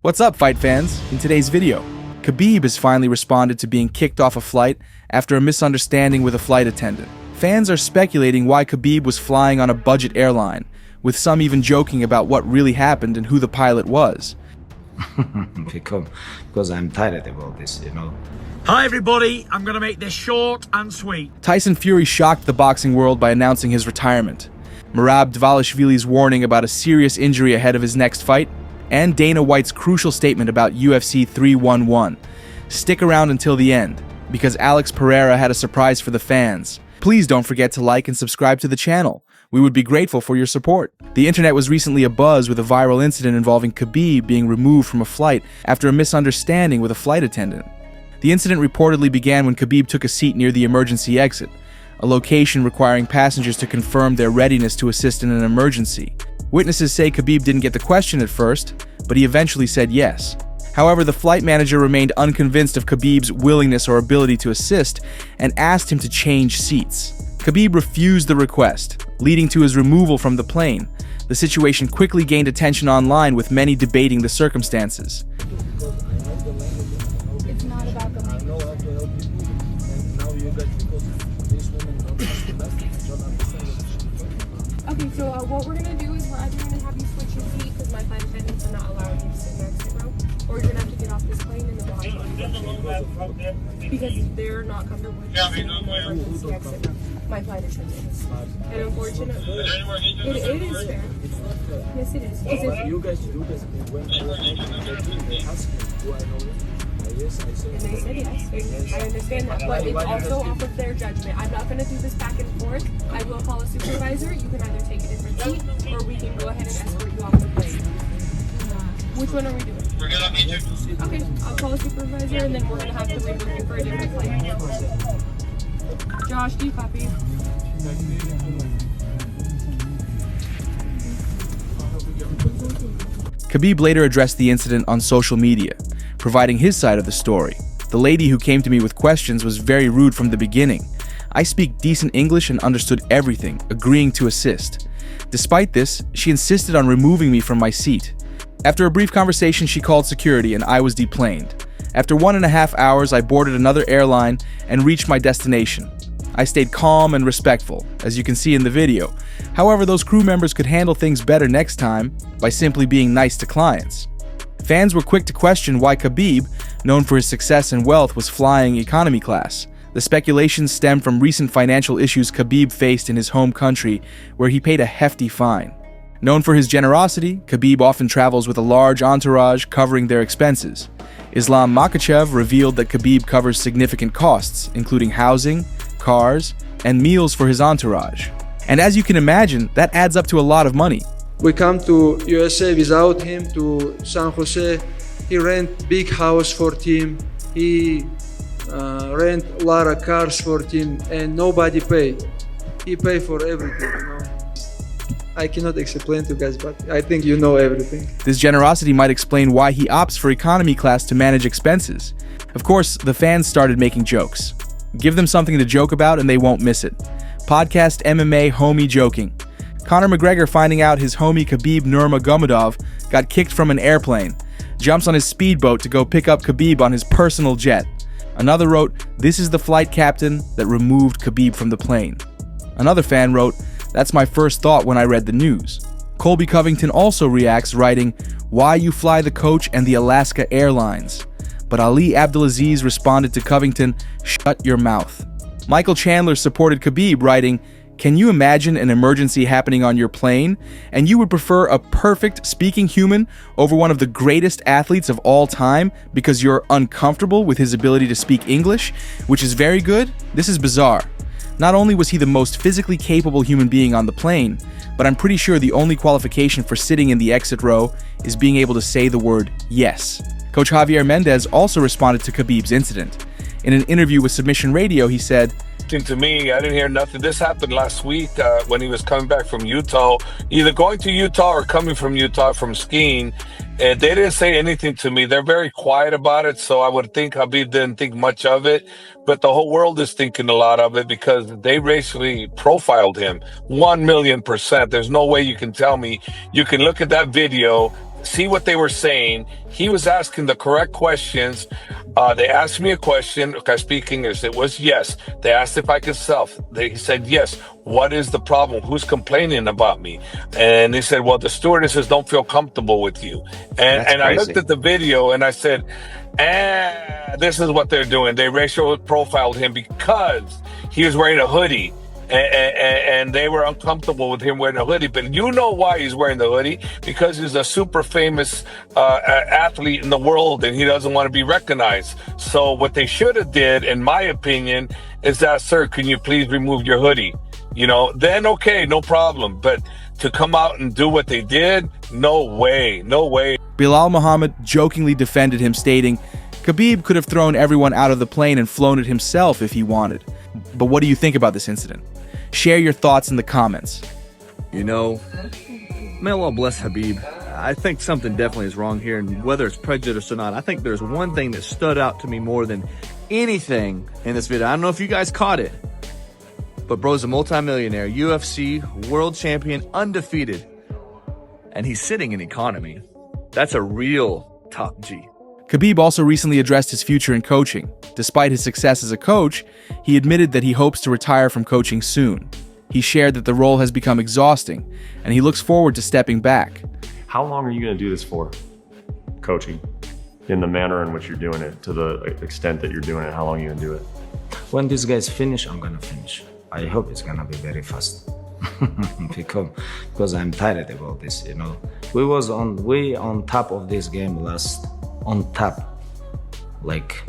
What's up, fight fans? In today's video, Khabib has finally responded to being kicked off a flight after a misunderstanding with a flight attendant. Fans are speculating why Khabib was flying on a budget airline, with some even joking about what really happened and who the pilot was. because I'm tired about this, you know. Hi everybody, I'm gonna make this short and sweet. Tyson Fury shocked the boxing world by announcing his retirement. Merab Dvalishvili's warning about a serious injury ahead of his next fight, and Dana White's crucial statement about UFC 311. Stick around until the end, because Alex Pereira had a surprise for the fans. Please don't forget to like and subscribe to the channel. We would be grateful for your support. The internet was recently abuzz with a viral incident involving Khabib being removed from a flight after a misunderstanding with a flight attendant. The incident reportedly began when Khabib took a seat near the emergency exit, a location requiring passengers to confirm their readiness to assist in an emergency. Witnesses say Khabib didn't get the question at first, but he eventually said yes. However, the flight manager remained unconvinced of Khabib's willingness or ability to assist and asked him to change seats. Khabib refused the request, leading to his removal from the plane. The situation quickly gained attention online, with many debating the circumstances. It's not about the money. I know how to help you, and now you guys, because this woman don't understand. Okay, so what we're gonna do is we're either gonna have you switch your seat because my flight attendants are not allowing you to sit next to row, or you're gonna have to get off this plane and then we'll have to because they're not comfortable with sitting in the emergency exit row. My flight attendants. And unfortunately, it is fair. Yes, it is. You guys do this when they ask me, do I know it? Yes, I said. And they said yes. I understand that, but it's also off of their judgment. I'm not going to do this back and forth. I will call a supervisor. You can either take a different seat, or we can go ahead and escort you off the plane. Which one are we doing? We're going to meet you. Okay, I'll call a supervisor, and then we're going to have to remove you for a different flight. Josh, do you copy? Khabib later addressed the incident on social media, providing his side of the story. The lady who came to me with questions was very rude from the beginning. I speak decent English and understood everything, agreeing to assist. Despite this, she insisted on removing me from my seat. After a brief conversation, she called security and I was deplaned. After 1.5 hours, I boarded another airline and reached my destination. I stayed calm and respectful, as you can see in the video. However, those crew members could handle things better next time by simply being nice to clients. Fans were quick to question why Khabib, known for his success and wealth, was flying economy class. The speculations stem from recent financial issues Khabib faced in his home country, where he paid a hefty fine. Known for his generosity, Khabib often travels with a large entourage covering their expenses. Islam Makhachev revealed that Khabib covers significant costs, including housing, cars, and meals for his entourage. And as you can imagine, that adds up to a lot of money. We come to USA without him, to San Jose. He rent big house for team. He rent a lot of cars for team, and nobody pay. He pay for everything, you know. I cannot explain to you guys, but I think you know everything. This generosity might explain why he opts for economy class to manage expenses. Of course, the fans started making jokes. Give them something to joke about and they won't miss it. Podcast MMA homie joking. Conor McGregor finding out his homie Khabib Nurmagomedov got kicked from an airplane. Jumps on his speedboat to go pick up Khabib on his personal jet. Another wrote, "This is the flight captain that removed Khabib from the plane." Another fan wrote, "That's my first thought when I read the news." Colby Covington also reacts, writing, "Why you fly the coach and the Alaska Airlines?" But Ali Abdulaziz responded to Covington, "Shut your mouth." Michael Chandler supported Khabib, writing, "Can you imagine an emergency happening on your plane, and you would prefer a perfect speaking human over one of the greatest athletes of all time because you're uncomfortable with his ability to speak English, which is very good? This is bizarre." Not only was he the most physically capable human being on the plane, but I'm pretty sure the only qualification for sitting in the exit row is being able to say the word yes. Coach Javier Mendez also responded to Khabib's incident. In an interview with Submission Radio, he said, To me, I didn't hear nothing. This happened last week when he was coming back from Utah, either going to Utah or coming from Utah from skiing. And they didn't say anything to me. They're very quiet about it. So I would think Khabib didn't think much of it. But the whole world is thinking a lot of it because they racially profiled him 1,000,000%. There's no way you can tell me. You can look at that video see what they were saying. He was asking the correct questions. They asked me a question. I speak English. It was yes. They asked if I could self. He said yes. What is the problem? Who's complaining about me? And they said, well, the stewardesses don't feel comfortable with you. And I looked at the video and I said, this is what they're doing. They racial profiled him because he was wearing a hoodie. And they were uncomfortable with him wearing a hoodie. But you know why he's wearing the hoodie? Because he's a super famous athlete in the world, and he doesn't want to be recognized. So what they should have did, in my opinion, is that, sir, can you please remove your hoodie? You know, then okay, no problem. But to come out and do what they did, no way, no way. Belal Muhammad jokingly defended him, stating, Khabib could have thrown everyone out of the plane and flown it himself if he wanted. But what do you think about this incident? Share your thoughts in the comments. You know, may Allah bless Khabib. I think something definitely is wrong here, and whether it's prejudice or not, I think there's one thing that stood out to me more than anything in this video. I don't know if you guys caught it, but bro's a multimillionaire, UFC world champion, undefeated, and he's sitting in economy. That's a real top G. Khabib also recently addressed his future in coaching. Despite his success as a coach, he admitted that he hopes to retire from coaching soon. He shared that the role has become exhausting, and he looks forward to stepping back. How long are you going to do this for? Coaching, in the manner in which you're doing it, to the extent that you're doing it, how long are you going to do it? When these guys finish, I'm gonna finish. I hope it's gonna be very fast. because I'm tired about this, you know. We on top of this game on top, like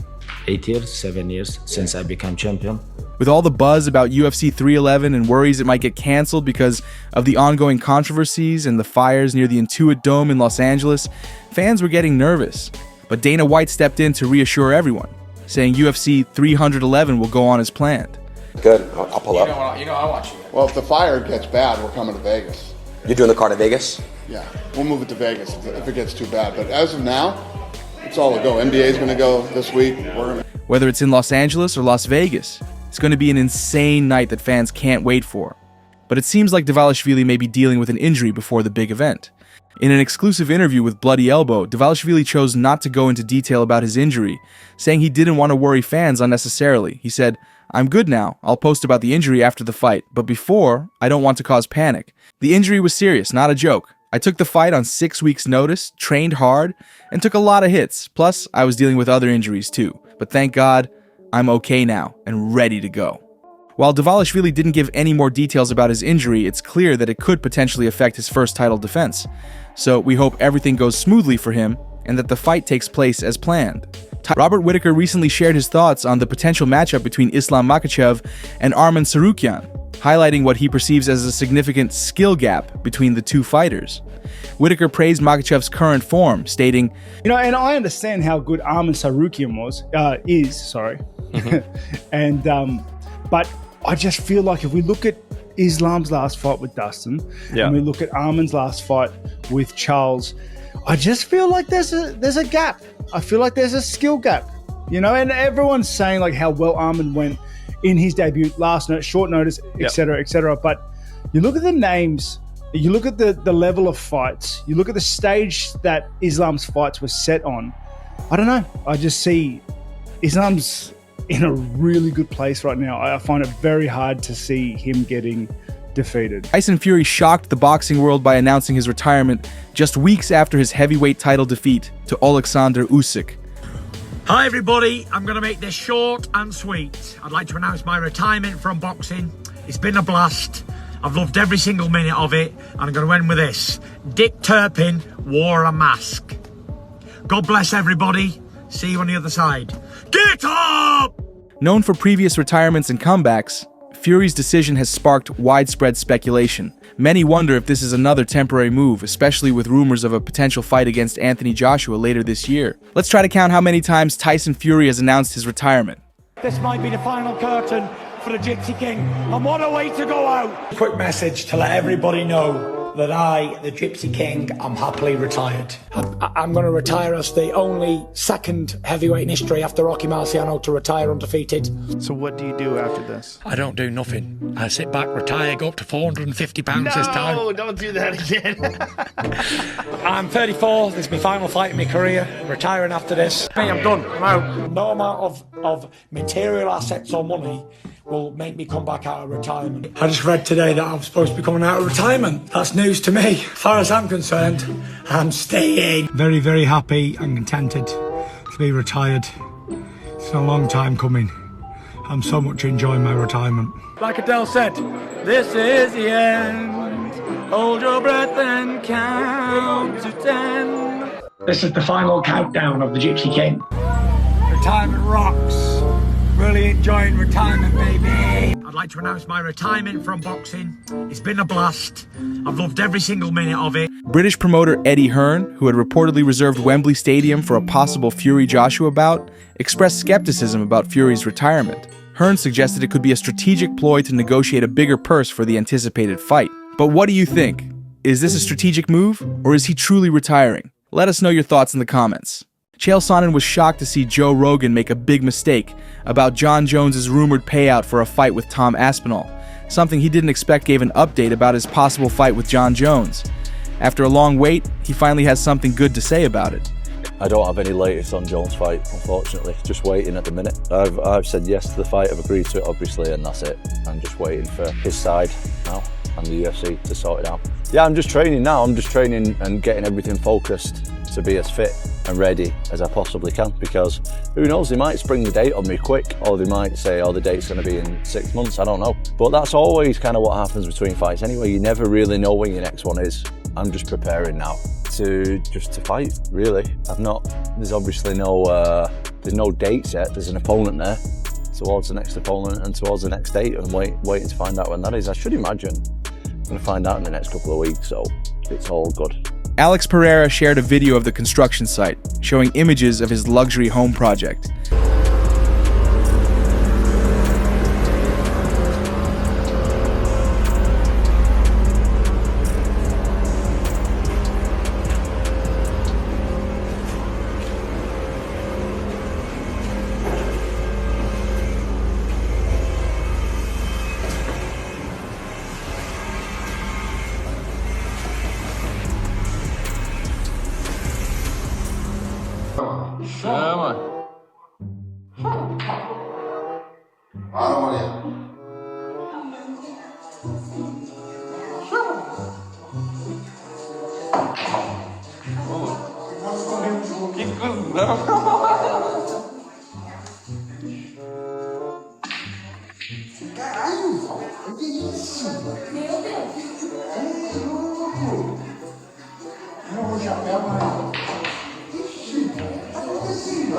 8 years, 7 years since I became champion. With all the buzz about UFC 311 and worries it might get canceled because of the ongoing controversies and the fires near the Intuit Dome in Los Angeles, fans were getting nervous. But Dana White stepped in to reassure everyone, saying UFC 311 will go on as planned. Good, I'll pull up. You know I want you. Well, if the fire gets bad, we're coming to Vegas. You're doing the card in Vegas? Yeah, we'll move it to Vegas if it gets too bad. But as of now, it's all a go. NBA's going to go this week. Whether it's in Los Angeles or Las Vegas, it's going to be an insane night that fans can't wait for. But it seems like Dvalishvili may be dealing with an injury before the big event. In an exclusive interview with Bloody Elbow, Dvalishvili chose not to go into detail about his injury, saying he didn't want to worry fans unnecessarily. He said, "I'm good now. I'll post about the injury after the fight, but before, I don't want to cause panic. The injury was serious, not a joke. I took the fight on 6 weeks' notice, trained hard, and took a lot of hits. Plus, I was dealing with other injuries too. But thank God, I'm okay now and ready to go." While Dvalishvili didn't give any more details about his injury, it's clear that it could potentially affect his first title defense. So we hope everything goes smoothly for him and that the fight takes place as planned. Robert Whitaker recently shared his thoughts on the potential matchup between Islam Makhachev and Arman Tsarukyan, highlighting what he perceives as a significant skill gap between the two fighters. Whitaker praised Makhachev's current form, stating, "You know, and I understand how good Arman Tsarukyan is. And but I just feel like if we look at Islam's last fight with Dustin, and we look at Arman's last fight with Charles, I just feel like there's a gap. I feel like there's a skill gap, you know. And everyone's saying like how well Arman went in his debut, short notice, etc., etc. But you look at the names, you look at the level of fights, you look at the stage that Islam's fights were set on. I don't know. I just see Islam's in a really good place right now. I find it very hard to see him getting defeated. Tyson Fury shocked the boxing world by announcing his retirement just weeks after his heavyweight title defeat to Alexander Usyk. Hi everybody, I'm going to make this short and sweet. I'd like to announce my retirement from boxing. It's been a blast. I've loved every single minute of it, and I'm going to end with this. Dick Turpin wore a mask. God bless everybody. See you on the other side. Get up! Known for previous retirements and comebacks, Fury's decision has sparked widespread speculation. Many wonder if this is another temporary move, especially with rumors of a potential fight against Anthony Joshua later this year. Let's try to count how many times Tyson Fury has announced his retirement. This might be the final curtain for the Gypsy King, and what a way to go out. Quick message to let everybody know that I, the Gypsy King, am happily retired. I'm going to retire as the only second heavyweight in history after Rocky Marciano to retire undefeated. So what do you do after this? I don't do nothing. I sit back, retire, go up to £450 this time. No, don't do that again. I'm 34. This is my final fight in my career. I'm retiring after this. Hey, I'm done. I'm out. No amount of material assets or money will make me come back out of retirement. I just read today that I'm supposed to be coming out of retirement. That's news to me. As far as I'm concerned, I'm staying. Very, very happy and contented to be retired. It's a long time coming. I'm so much enjoying my retirement. Like Adele said, this is the end. Hold your breath and count to 10. This is the final countdown of the Gypsy King. Retirement rocks. Really enjoying retirement, baby. I'd like to announce my retirement from boxing. It's been a blast. I've loved every single minute of it. British promoter Eddie Hearn, who had reportedly reserved Wembley Stadium for a possible Fury-Joshua bout, expressed skepticism about Fury's retirement. Hearn suggested it could be a strategic ploy to negotiate a bigger purse for the anticipated fight. But what do you think? Is this a strategic move, or is he truly retiring? Let us know your thoughts in the comments. Chael Sonnen was shocked to see Joe Rogan make a big mistake about Jon Jones' rumored payout for a fight with Tom Aspinall, something he didn't expect gave an update about his possible fight with Jon Jones. After a long wait, he finally has something good to say about it. I don't have any latest on Jones' fight, unfortunately. Just waiting at the minute. I've said yes to the fight, I've agreed to it, obviously, and that's it. I'm just waiting for his side now and the UFC to sort it out. Yeah, I'm just training now. I'm just training and getting everything focused to be as fit and ready as I possibly can, because who knows, they might spring the date on me quick, or they might say, oh, the date's going to be in 6 months, I don't know. But that's always kind of what happens between fights anyway. You never really know when your next one is. I'm just preparing now to fight, really. There's obviously there's no dates yet. There's an opponent there towards the next opponent and towards the next date, and waiting to find out when that is. I should imagine I'm going to find out in the next couple of weeks, so it's all good. Alex Pereira shared a video of the construction site, showing images of his luxury home project.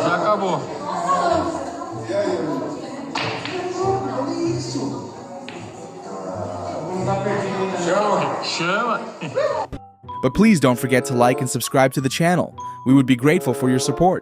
Já acabou. Chama. But please don't forget to like and subscribe to the channel. We would be grateful for your support.